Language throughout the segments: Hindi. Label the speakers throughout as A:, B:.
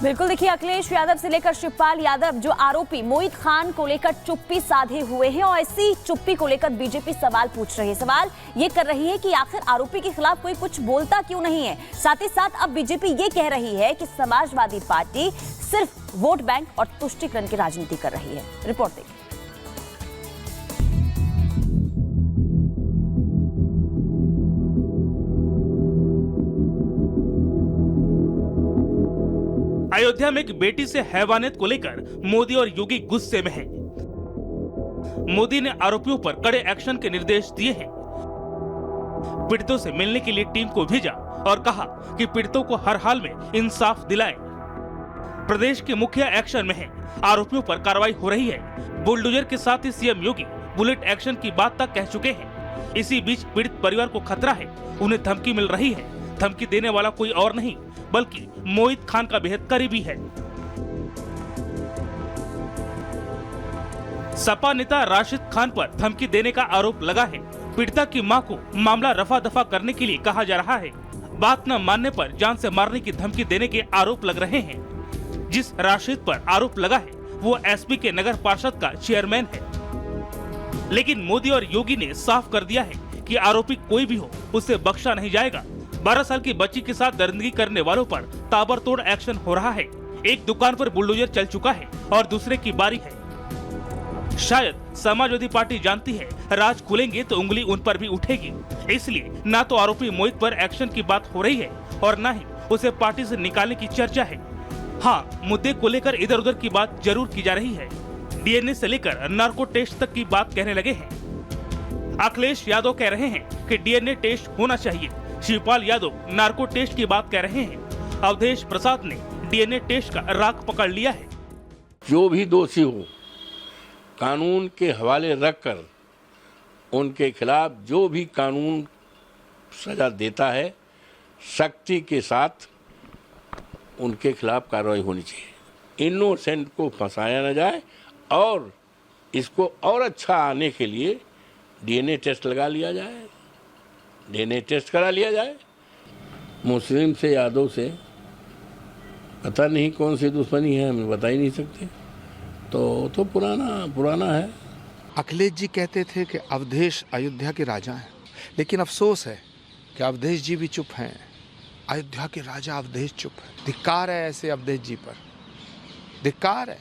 A: बिल्कुल, देखिए अखिलेश यादव से लेकर शिवपाल यादव जो आरोपी मोहित खान को लेकर चुप्पी साधे हुए हैं और इसी चुप्पी को लेकर बीजेपी सवाल पूछ रही है। सवाल ये कर रही है कि आखिर आरोपी के खिलाफ कोई कुछ बोलता क्यों नहीं है। साथ ही साथ अब बीजेपी ये कह रही है कि समाजवादी पार्टी सिर्फ वोट बैंक और तुष्टीकरण की राजनीति कर रही है। रिपोर्ट देखिए।
B: अयोध्या में एक बेटी से हैवानियत को लेकर मोदी और योगी गुस्से में हैं। मोदी ने आरोपियों पर कड़े एक्शन के निर्देश दिए हैं। पीड़ितों से मिलने के लिए टीम को भेजा और कहा कि पीड़ितों को हर हाल में इंसाफ दिलाएं। प्रदेश के मुखिया एक्शन में हैं। आरोपियों पर कार्रवाई हो रही है। बुलडोजर के साथ ही सीएम योगी बुलेट एक्शन की बात तक कह चुके हैं। इसी बीच पीड़ित परिवार को खतरा है, उन्हें धमकी मिल रही है। धमकी देने वाला कोई और नहीं बल्कि मोहित खान का बेहद करीबी है। सपा नेता राशिद खान पर धमकी देने का आरोप लगा है। पीड़िता की मां को मामला रफा दफा करने के लिए कहा जा रहा है। बात न मानने पर जान से मारने की धमकी देने के आरोप लग रहे हैं। जिस राशिद पर आरोप लगा है वो एसपी के नगर पार्षद का चेयरमैन है। लेकिन मोदी और योगी ने साफ कर दिया है कि आरोपी कोई भी हो उसे बख्शा नहीं जाएगा। 12 साल की बच्ची के साथ दरिंदगी करने वालों पर ताबड़तोड़ एक्शन हो रहा है। एक दुकान पर बुलडोजर चल चुका है और दूसरे की बारी है। शायद समाजवादी पार्टी जानती है राज खुलेंगे तो उंगली उन पर भी उठेगी। इसलिए न तो आरोपी मोहित पर एक्शन की बात हो रही है और न ही उसे पार्टी से निकालने की चर्चा है। हाँ, मुद्दे को लेकर इधर उधर की बात जरूर की जा रही है। डीएनए से लेकर नार्को टेस्ट तक की बात कहने लगे हैं। अखिलेश यादव कह रहे हैं कि डीएनए टेस्ट होना चाहिए। शिवपाल यादव नार्को टेस्ट की बात कर रहे हैं। अवधेश प्रसाद ने डीएनए टेस्ट का राग पकड़ लिया है।
C: जो भी दोषी हो कानून के हवाले रखकर उनके खिलाफ जो भी कानून सजा देता है सख्ती के साथ उनके खिलाफ कार्रवाई होनी चाहिए। इनोसेंट को फंसाया न जाए और इसको और अच्छा आने के लिए डीएनए टेस्ट लगा लिया जाए, डीएनए टेस्ट करा लिया जाए। मुस्लिम से यादव से पता नहीं कौन सी दुश्मनी है, हमें बता ही नहीं सकते। तो पुराना है।
D: अखिलेश जी कहते थे कि अवधेश अयोध्या के राजा हैं, लेकिन अफसोस है कि अवधेश जी भी चुप हैं। अयोध्या के राजा अवधेश चुप है। धिक्कार है ऐसे अवधेश जी पर, धिक्कार है।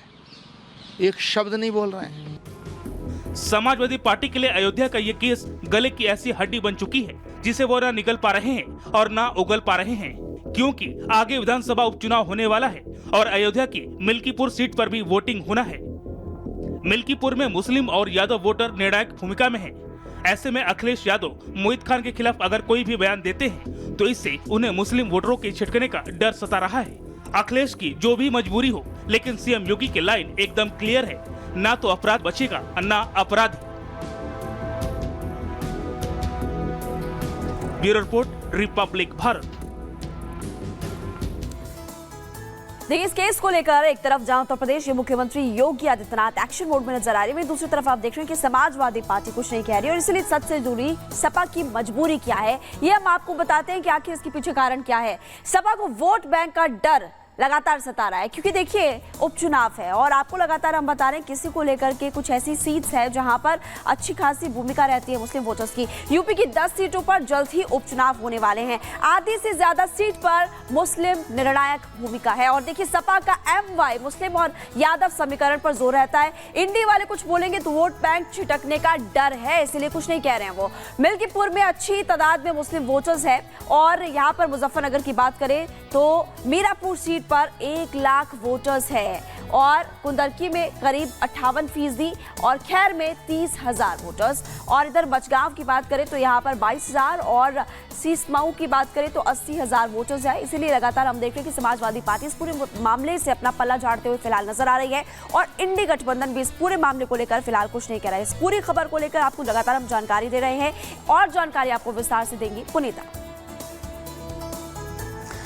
D: एक शब्द नहीं बोल रहे हैं।
B: समाजवादी पार्टी के लिए अयोध्या का ये केस गले की ऐसी हड्डी बन चुकी है जिसे वो न निगल पा रहे हैं और न उगल पा रहे हैं, क्योंकि आगे विधानसभा उपचुनाव होने वाला है और अयोध्या की मिल्कीपुर सीट पर भी वोटिंग होना है। मिल्कीपुर में मुस्लिम और यादव वोटर निर्णायक भूमिका में हैं। ऐसे में अखिलेश यादव मोहित खान के खिलाफ अगर कोई भी बयान देते हैं तो इससे उन्हें मुस्लिम वोटरों के छिटकने का डर सता रहा है। अखिलेश की जो भी मजबूरी हो, लेकिन सीएम योगी की लाइन एकदम क्लियर है, ना तो अपराध बचेगा ना अपराधी। Bureau report, Republic Bharat.
A: देखिए, इस केस को लेकर एक तरफ जहां उत्तर प्रदेश के मुख्यमंत्री योगी आदित्यनाथ एक्शन मोड में नजर आ रही है, दूसरी तरफ आप देख रहे हैं कि समाजवादी पार्टी कुछ नहीं कह रही और इसलिए सच से जुड़ी सपा की मजबूरी क्या है ये हम आपको बताते हैं कि आखिर इसके पीछे कारण क्या है। सपा को वोट बैंक का डर लगातार सता रहा है, क्योंकि देखिए उपचुनाव है और आपको लगातार हम बता रहे हैं किसी को लेकर के कुछ ऐसी सीट्स है जहां पर अच्छी खासी भूमिका रहती है मुस्लिम वोटर्स की। यूपी की 10 सीटों पर जल्द ही उपचुनाव होने वाले हैं। आधी से ज्यादा सीट पर मुस्लिम निर्णायक भूमिका है और देखिए सपा का MY मुस्लिम और यादव समीकरण पर जोर रहता है। इंडी वाले कुछ बोलेंगे तो वोट बैंक छिटकने का डर है, इसीलिए कुछ नहीं कह रहे हैं वो। मिल्कीपुर में अच्छी तादाद में मुस्लिम वोटर्स है और यहाँ पर मुजफ्फरनगर की बात करें तो मीरापुर सीट पर 1 लाख वोटर्स है और कुंदरकी में करीब 58% और खैर में 30,000 वोटर्स। और इधर मचगांव की बात करें तो यहाँ पर 22,000 और सीसमाऊ की बात करें तो 80,000 वोटर्स है। इसीलिए लगातार हम देख रहे हैं कि समाजवादी पार्टी इस पूरे मामले से अपना पल्ला झाड़ते हुए फिलहाल नजर आ रही है और इंडी गठबंधन भी इस पूरे मामले को लेकर फिलहाल कुछ नहीं कह रहा है। इस पूरी खबर को लेकर आपको लगातार हम जानकारी दे रहे हैं और जानकारी आपको विस्तार से देंगी पुनीता।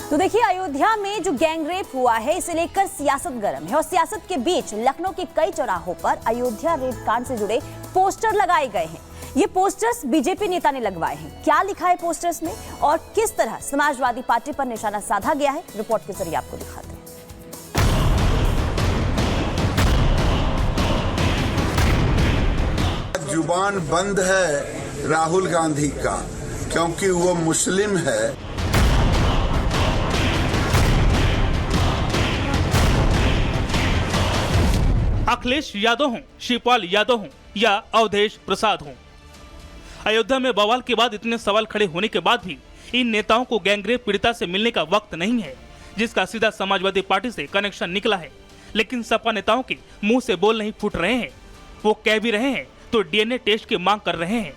A: तो देखिए, अयोध्या में जो गैंगरेप हुआ है इसे लेकर सियासत गर्म है और सियासत के बीच लखनऊ के कई चौराहों पर अयोध्या रेप कांड से जुड़े पोस्टर लगाए गए हैं। ये पोस्टर्स बीजेपी नेता ने लगवाए हैं। क्या लिखा है पोस्टर्स में और किस तरह समाजवादी पार्टी पर निशाना साधा गया है, रिपोर्ट के जरिए आपको दिखाते हैं।
E: जबान बंद है राहुल गांधी का, क्योंकि वो मुस्लिम है।
B: अखिलेश यादव हों, शिवपाल यादव हों या अवधेश प्रसाद हों, अयोध्या में बवाल के बाद इतने सवाल खड़े होने के बाद भी इन नेताओं को गैंगरेप पीड़िता से मिलने का वक्त नहीं है, जिसका सीधा समाजवादी पार्टी से कनेक्शन निकला है। लेकिन सपा नेताओं के मुंह से बोल नहीं फूट रहे हैं। वो कह भी रहे हैं तो डीएनए टेस्ट की मांग कर रहे हैं।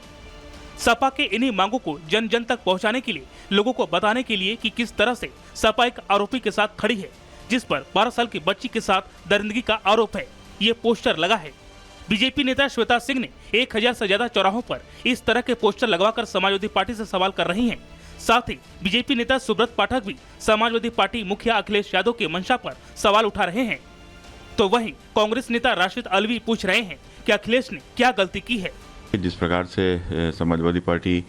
B: सपा के इन्हीं मांगों को जन जन तक पहुंचाने के लिए, लोगों को बताने के लिए कि किस तरह से सपा एक आरोपी के साथ खड़ी है, जिस पर 12 साल की बच्ची के साथ दरिंदगी का आरोप है। ये पोस्टर लगा है। बीजेपी नेता श्वेता सिंह ने 1000 से ज्यादा चौराहों पर इस तरह के पोस्टर लगवाकर समाजवादी पार्टी से सवाल कर रही हैं। साथ ही बीजेपी नेता सुब्रत पाठक भी समाजवादी पार्टी मुखिया अखिलेश यादव की मंशा पर सवाल उठा रहे हैं। तो वहीं कांग्रेस नेता राशिद अलवी पूछ रहे हैं कि अखिलेश ने क्या गलती की है।
F: जिस प्रकार से समाजवादी पार्टी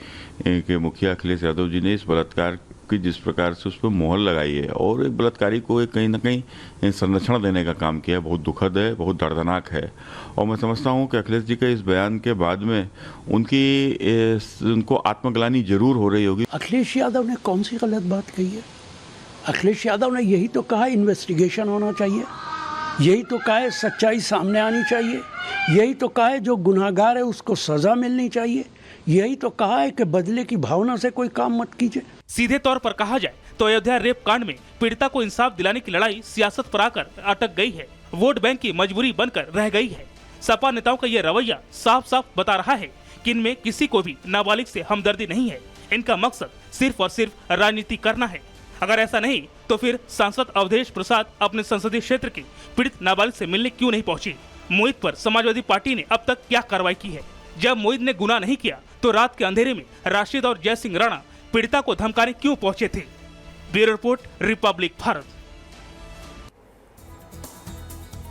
F: के मुखिया अखिलेश यादव जी ने इस बलात्कार की जिस प्रकार से उस पर मोहर लगाई है और एक बलात्कारी को एक कहीं ना कहीं संरक्षण देने का काम किया है, बहुत दुखद है, बहुत दर्दनाक है। और मैं समझता हूं कि अखिलेश जी के इस बयान के बाद में उनको आत्मग्लानि जरूर हो रही होगी।
G: अखिलेश यादव ने कौन सी गलत बात कही है? अखिलेश यादव ने यही तो कहा इन्वेस्टिगेशन होना चाहिए, यही तो कहा है सच्चाई सामने आनी चाहिए, यही तो कहा है जो गुनाहगार है उसको सजा मिलनी चाहिए, यही तो कहा है कि बदले की भावना से कोई काम मत कीजिए।
B: सीधे तौर पर कहा जाए तो अयोध्या रेप कांड में पीड़िता को इंसाफ दिलाने की लड़ाई सियासत पर आकर अटक गई है, वोट बैंक की मजबूरी बनकर रह गई है। सपा नेताओं का ये रवैया साफ साफ बता रहा है कि इनमें किसी को भी नाबालिग से हमदर्दी नहीं है। इनका मकसद सिर्फ और सिर्फ राजनीति करना है। अगर ऐसा नहीं तो फिर सांसद अवधेश प्रसाद अपने संसदीय क्षेत्र के पीड़ित नाबालिग से मिलने क्यों नहीं पहुंची? मोहित पर समाजवादी पार्टी ने अब तक क्या कार्रवाई की है? जब मोहित ने गुनाह नहीं किया तो रात के अंधेरे में राशिद और जय सिंह राणा पीड़िता को धमकाने क्यों पहुंचे थे? Bureau report, Republic Bharat.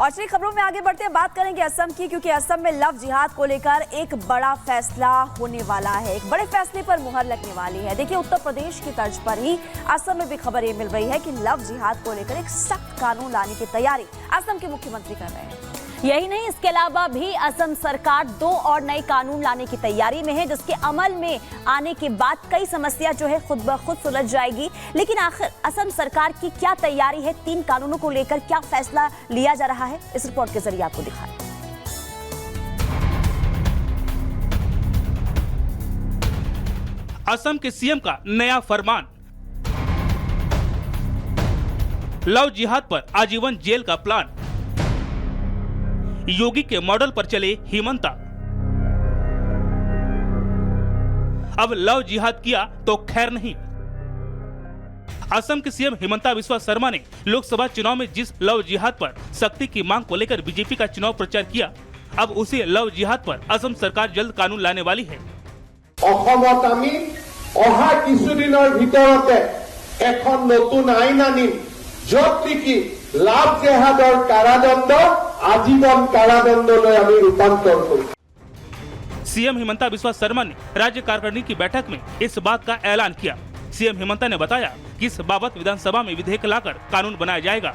A: और चलिए खबरों में आगे बढ़ते हैं, बात करेंगे असम की, क्योंकि असम में लव जिहाद को लेकर एक बड़ा फैसला होने वाला है। एक बड़े फैसले पर मुहर लगने वाली है। देखिए, उत्तर प्रदेश की तर्ज पर ही असम में भी खबर ये मिल रही है कि लव जिहाद को लेकर एक सख्त कानून लाने की तैयारी असम के मुख्यमंत्री कर रहे हैं। यही नहीं, इसके अलावा भी असम सरकार 2 और नए कानून लाने की तैयारी में है, जिसके अमल में आने के बाद कई समस्या जो है खुद ब खुद सुलझ जाएगी। लेकिन आखिर असम सरकार की क्या तैयारी है? 3 कानूनों को लेकर क्या फैसला लिया जा रहा है? इस रिपोर्ट के जरिए आपको दिखाएं।
B: असम के सीएम का नया फरमान, लव जिहाद पर आजीवन जेल का प्लान। योगी के मॉडल पर चले हिमंता। अब लव जिहाद किया तो खैर नहीं। असम के सीएम हिमंता बिस्वा शर्मा ने लोकसभा चुनाव में जिस लव जिहाद पर सख्ती की मांग को लेकर बीजेपी का चुनाव प्रचार किया, अब उसी लव जिहाद पर असम सरकार जल्द कानून लाने वाली है।
H: অসমত আমি অহা কিছুদিনৰ ভিতৰতে এখন নতুন আইন আনিম, য'ত নেকি লাভ জেহাদৰ কাৰাদণ্ড आजीवन कारादंडলৈ আমি रूपांतर করি।
B: सीएम हिमंता बिस्वा शर्मा ने राज्य कार्यकारिणी की बैठक में इस बात का ऐलान किया। सीएम हिमंता ने बताया कि इस बाबत विधानसभा में विधेयक लाकर कानून बनाया जाएगा।